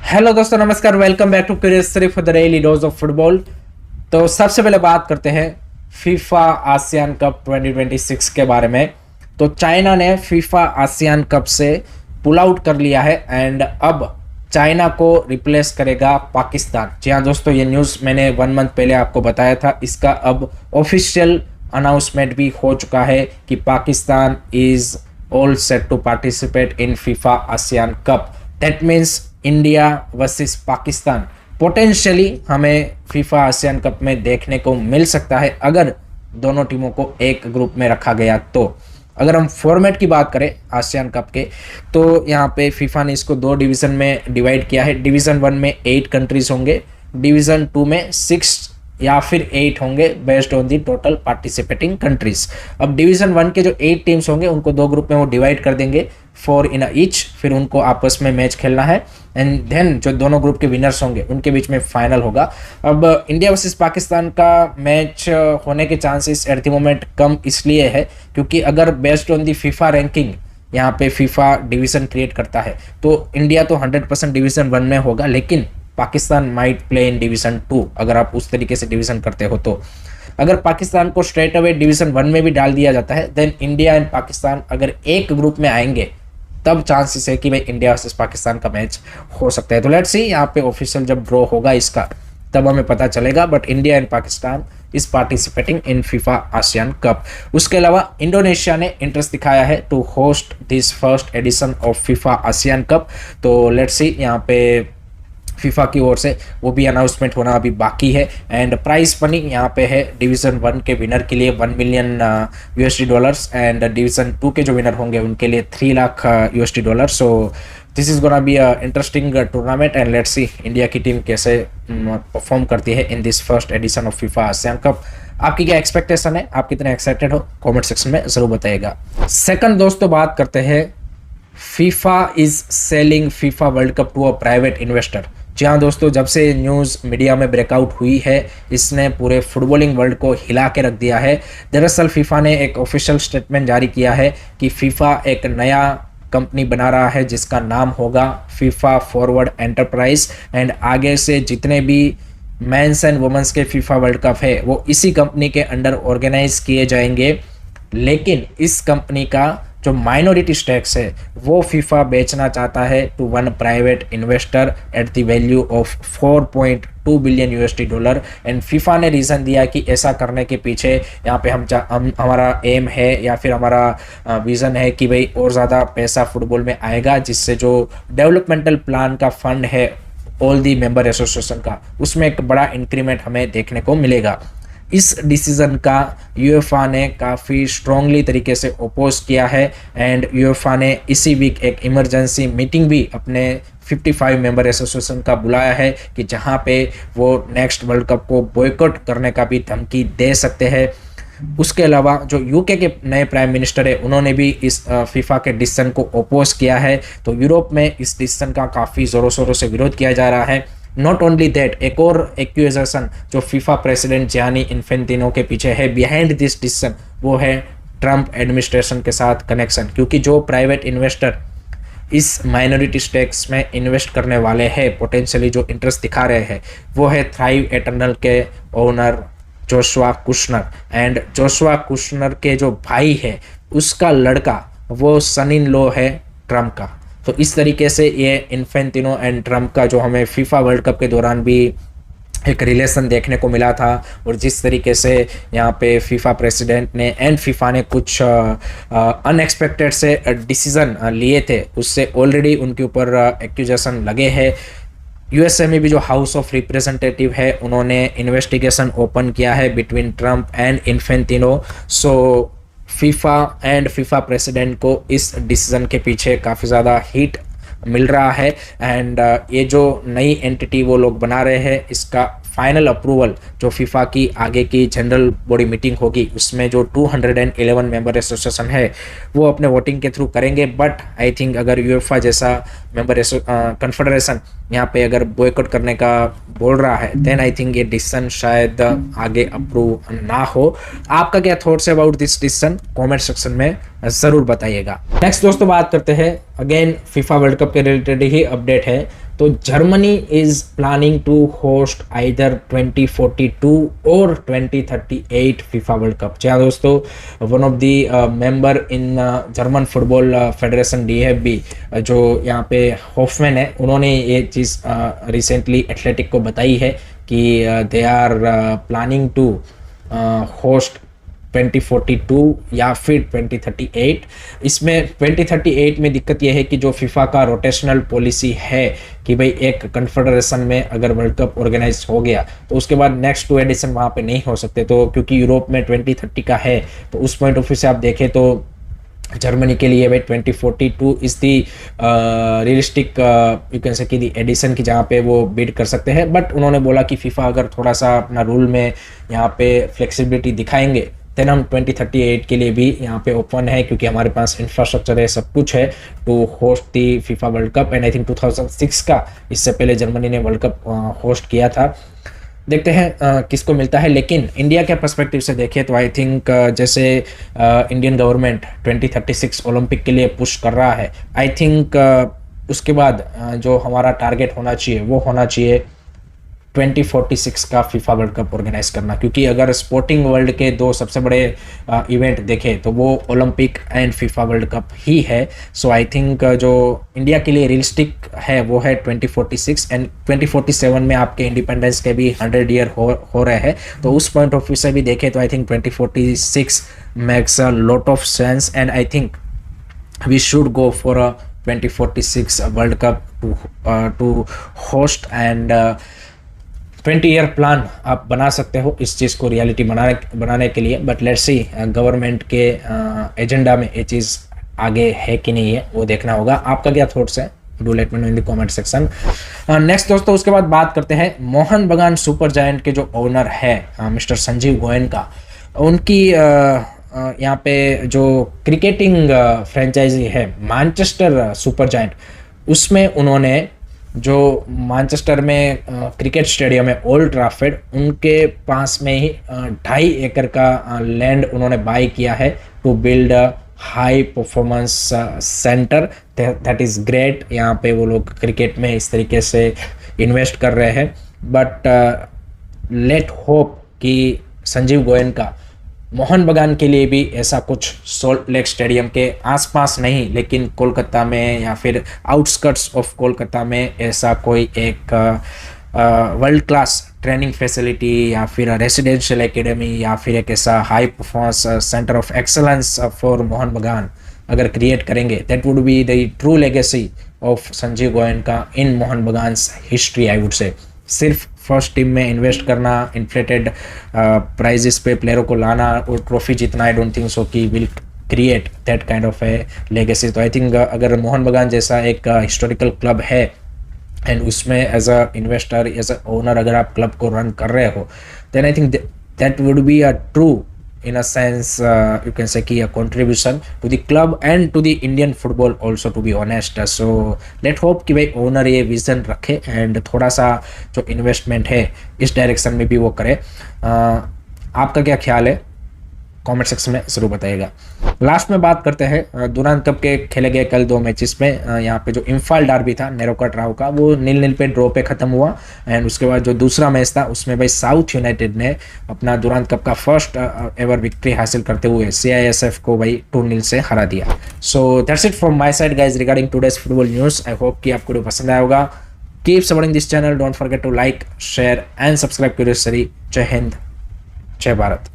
Hello दोस्तों, नमस्कार। Welcome back to curious for the daily dose of football. तो सबसे पहले बात करते हैं फीफा आसियान कप 2026 के बारे में। तो चाइना ने फीफा आसियान कप से पुल आउट कर लिया है एंड अब चाइना को रिप्लेस करेगा पाकिस्तान। जी हाँ दोस्तों, ये न्यूज़ मैंने 1 मंथ पहले आपको बताया था। इसका अब ऑफिशियल अनाउंसमेंट भी हो चुका है कि Pakistan is all set to participate in FIFA ASEAN cup. That means India versus Pakistan potentially हमें फीफा आसियान कप में देखने को मिल सकता है अगर दोनों टीमों को एक ग्रुप में रखा गया। तो अगर हम फॉर्मेट की बात करें आसियान कप के, तो यहाँ पे फीफा ने इसको 2 डिवीज़न में डिवाइड किया है। डिवीज़न 1 में 8 कंट्रीज होंगे, डिवीज़न 2 में 6 या फिर 8 होंगे based on the total participating countries. अब डिवीज़न 1 के जो 8 टीम्स होंगे उनको 2 ग्रुप में वो डिवाइड कर देंगे, 4 इन ईच। फिर उनको आपस में मैच खेलना है एंड देन जो दोनों ग्रुप के विनर्स होंगे उनके बीच में फाइनल होगा। अब इंडिया वर्सेस पाकिस्तान का मैच होने के चांसेस एट द मोमेंट कम इसलिए है क्योंकि अगर based on the FIFA ranking यहाँ पे फीफा डिवीज़न क्रिएट करता है तो इंडिया तो 100% डिवीज़न 1 में होगा, लेकिन Pakistan might play in division 2 अगर आप उस तरीके से डिवीज़न करते हो। तो अगर पाकिस्तान को स्ट्रेट अवे डिवीज़न 1 में भी डाल दिया जाता है देन इंडिया एंड पाकिस्तान अगर एक ग्रुप में आएंगे तब चांसेस है कि भाई इंडिया वर्सेस पाकिस्तान का मैच हो सकता है। तो लेट्स सी यहाँ पे ऑफिशियल जब ड्रॉ होगा इसका तब हमें पता चलेगा, but India and Pakistan is participating in FIFA ASEAN cup. उसके अलावा इंडोनेशिया ने इंटरेस्ट दिखाया है to host this first edition of FIFA ASEAN cup. तो लेट्स सी यहाँ पे फीफा की ओर से वो भी अनाउंसमेंट होना अभी बाकी है। एंड प्राइस मनी यहाँ पे है डिवीज़न 1 के विनर के लिए $1 मिलियन USD एंड डिवीज़न 2 के जो विनर होंगे उनके लिए $3 lakh USD। So this is gonna be a interesting tournament and let's see India की टीम कैसे परफॉर्म करती है in this first edition of FIFA ASEAN cup. आपकी क्या एक्सपेक्टेशन है, आप कितने एक्साइटेड हो, कमेंट सेक्शन में जरूर बताइएगा। सेकंड दोस्तों बात करते हैं FIFA is selling FIFA world cup to a private investor. जी हाँ दोस्तों, जब से न्यूज़ मीडिया में ब्रेकआउट हुई है इसने पूरे फुटबॉलिंग वर्ल्ड को हिला के रख दिया है। दरअसल फीफा ने एक ऑफिशियल स्टेटमेंट जारी किया है कि फीफा एक नया कंपनी बना रहा है जिसका नाम होगा फीफा फॉरवर्ड एंटरप्राइज एंड आगे से जितने भी मेंस एंड वुमेन्स के फीफा वर्ल्ड कप है वो इसी कंपनी के अंडर ऑर्गेनाइज किए जाएंगे। लेकिन इस कंपनी का जो माइनॉरिटी स्टेक्स है वो फीफा बेचना चाहता है to one private investor at the value of $4.2 billion एंड फीफा ने रीज़न दिया कि ऐसा करने के पीछे यहाँ पे हम हमारा एम है या फिर हमारा विज़न है कि भाई और ज़्यादा पैसा फुटबॉल में आएगा, जिससे जो डेवलपमेंटल प्लान का फंड है ऑल दी मेंबर एसोसिएशन का उसमें एक बड़ा इंक्रीमेंट हमें देखने को मिलेगा। इस डिसीजन का यूएफए ने काफ़ी स्ट्रांगली तरीके से ओपोज किया है एंड यूएफए ने इसी वीक एक इमरजेंसी मीटिंग भी अपने 55 मेंबर एसोसिएशन का बुलाया है कि जहां पे वो नेक्स्ट वर्ल्ड कप को बॉयकॉट करने का भी धमकी दे सकते हैं। उसके अलावा जो यूके के नए प्राइम मिनिस्टर है उन्होंने भी इस फीफा के डिसीजन को ओपोज किया है। तो यूरोप में इस डिसीजन का काफ़ी ज़ोरों शोरों से विरोध किया जा रहा है। नॉट ओनली दैट, एक और एक्यूजेशन जो फीफा प्रेसिडेंट जियानी इन्फेंटिनो के पीछे है बिहाइंड दिस डिसीजन वो है ट्रंप एडमिनिस्ट्रेशन के साथ कनेक्शन, क्योंकि जो प्राइवेट इन्वेस्टर इस माइनॉरिटी स्टेक्स में इन्वेस्ट करने वाले हैं पोटेंशियली जो इंटरेस्ट दिखा रहे हैं वो है थ्राइव एटर्नल के owner Joshua Kushner and Joshua Kushner के जो भाई है उसका लड़का वो सन इन लॉ है ट्रंप का। तो इस तरीके से ये इन्फेंटिनो एंड ट्रंप का जो हमें फीफा वर्ल्ड कप के दौरान भी एक रिलेशन देखने को मिला था और जिस तरीके से यहाँ पे फीफा प्रेसिडेंट ने एंड फीफा ने कुछ अनएक्सपेक्टेड से डिसीजन लिए थे उससे ऑलरेडी उनके ऊपर एक्यूजेशन लगे हैं। यूएसए में भी जो हाउस ऑफ रिप्रेजेंटेटिव है उन्होंने इन्वेस्टिगेशन ओपन किया है between Trump and Infantino. So FIFA and FIFA president को इस डिसीजन के पीछे काफ़ी ज़्यादा हीट मिल रहा है एंड ये जो नई एंटिटी वो लोग बना रहे हैं इसका फाइनल अप्रूवल जो फीफा की आगे की जनरल बॉडी मीटिंग होगी उसमें जो 211 मेंबर एसोसिएशन है वो अपने वोटिंग के थ्रू करेंगे। बट आई थिंक अगर यूएफए जैसा मेंबर कन्फेडरेशन यहाँ पे अगर बॉयकॉट करने का बोल रहा है देन आई थिंक ये डिसीजन शायद आगे अप्रूव ना हो। आपका क्या थॉट्स है about this decision, comment section में ज़रूर बताइएगा। नेक्स्ट दोस्तों बात करते हैं अगेन फीफा वर्ल्ड कप के रिलेटेड ही अपडेट है। तो Germany is planning to host either 2042 और 2038 फीफा वर्ल्ड कप। जी हाँ दोस्तों, one of the member in German football federation DFB जो यहाँ पे हॉफमैन है, उन्होंने ये चीज़ रिसेंटली एथलेटिक को बताई है कि they are planning to host 2042 या फिर 2038। इसमें 2038 में दिक्कत यह है कि जो फीफा का रोटेशनल पॉलिसी है कि भाई एक कन्फेडरेशन में अगर वर्ल्ड कप ऑर्गेनाइज हो गया तो उसके बाद नेक्स्ट 2 एडिशन वहाँ पे नहीं हो सकते। तो क्योंकि यूरोप में 2030 का है, तो उस पॉइंट ऑफ व्यू से आप देखें तो जर्मनी के लिए भाई 2042 is the realistic you can say कि दी एडिशन की जहाँ पे वो बिड कर सकते हैं। बट उन्होंने बोला कि फीफा अगर थोड़ा सा अपना रूल में यहाँ पे फ्लेक्सिबिलिटी दिखाएंगे देन हम 2038 के लिए भी यहाँ पे ओपन है, क्योंकि हमारे पास इंफ्रास्ट्रक्चर है, सब कुछ है to host the FIFA world cup. And I think 2006 का इससे पहले जर्मनी ने वर्ल्ड कप होस्ट किया था। देखते हैं किसको मिलता है। लेकिन इंडिया के पर्सपेक्टिव से देखें तो आई थिंक जैसे इंडियन गवर्नमेंट 2036 ओलंपिक के लिए पुश कर रहा है, आई थिंक उसके बाद जो हमारा टारगेट होना चाहिए वो होना चाहिए 2046 का फीफा वर्ल्ड कप ऑर्गेनाइज करना। क्योंकि अगर स्पोर्टिंग वर्ल्ड के 2 सबसे बड़े इवेंट देखें तो वो Olympic and FIFA world Cup ही है। सो आई थिंक जो इंडिया के लिए रियलिस्टिक है वो है 2046। एंड 2047 में आपके इंडिपेंडेंस के भी 100 ईयर हो रहे हैं, तो उस पॉइंट ऑफ व्यू से भी देखें तो I think 2046 makes a lot of sense. And I think we should go for a 2046 world cup to host. And 20 year plan आप बना सकते हो इस चीज़ को रियलिटी बनाने के लिए। बट लेट्स सी गवर्नमेंट के एजेंडा में ये चीज़ आगे है कि नहीं है, वो देखना होगा। आपका क्या थॉट्स है, do let me know in the comment section. Next दोस्तों, उसके बाद बात करते हैं मोहन बगान सुपर जायंट के जो ओनर है मिस्टर संजीव गोयन का। उनकी यहाँ पे जो क्रिकेटिंग फ्रेंचाइजी है मैनचेस्टर सुपर जायंट, उसमें उन्होंने जो मैनचेस्टर में क्रिकेट स्टेडियम है ओल्ड ट्रैफर्ड, उनके पास में ही 2.5 एकड़ का लैंड उन्होंने बाय किया है to build a high performance centre. That is great. यहाँ पे वो लोग क्रिकेट में इस तरीके से इन्वेस्ट कर रहे हैं। बट लेट होप कि संजीव गोयन का मोहन बगान के लिए भी ऐसा कुछ सॉल्ट लेक स्टेडियम के आसपास नहीं, लेकिन कोलकाता में या फिर आउटस्कर्ट्स ऑफ कोलकाता में ऐसा कोई एक वर्ल्ड क्लास ट्रेनिंग फैसिलिटी या फिर रेसिडेंशियल एकेडमी या फिर एक ऐसा high performance centre of excellence for Mohun Bagan अगर क्रिएट करेंगे, that would be the true legacy of Sanjiv Goenka in Mohun Bagan's history. I would say सिर्फ फर्स्ट टीम में इन्वेस्ट करना, इन्फ्लेटेड प्राइजेस पे प्लेयरों को लाना और ट्रॉफी जीतना, आई डोंट थिंक सो कि will create that kind of a legacy. तो आई थिंक अगर मोहन बगान जैसा एक हिस्टोरिकल क्लब है एंड उसमें as a investor, as a owner अगर आप क्लब को रन कर रहे हो, then I think that would be a true in a sense you can say कि a contribution to the club and to the Indian football also, to be honest. So let hope कि भाई owner ये vision रखे and थोड़ा सा जो investment है इस डायरेक्शन में भी वो करे। आपका क्या ख्याल है कमेंट सेक्शन में जरूर बताइएगा। लास्ट में बात करते हैं दुरान कप के खेले गए कल 2 मैचेस में। यहाँ पे जो इम्फाल डार्बी था नेरोका ट्राउ का, वो 0-0 पे ड्रॉ पे खत्म हुआ। एंड उसके बाद जो दूसरा मैच था उसमें भाई साउथ यूनाइटेड ने अपना दुरान कप का फर्स्ट एवर विक्ट्री हासिल करते हुए CISF को भाई 2-0 से हरा दिया। So that's it from my side guys regarding today's football news. I hope कि आपको पसंद आया होगा। Keep supporting this channel, don't forget to like, share and subscribe curious study. जय हिंद, जय भारत।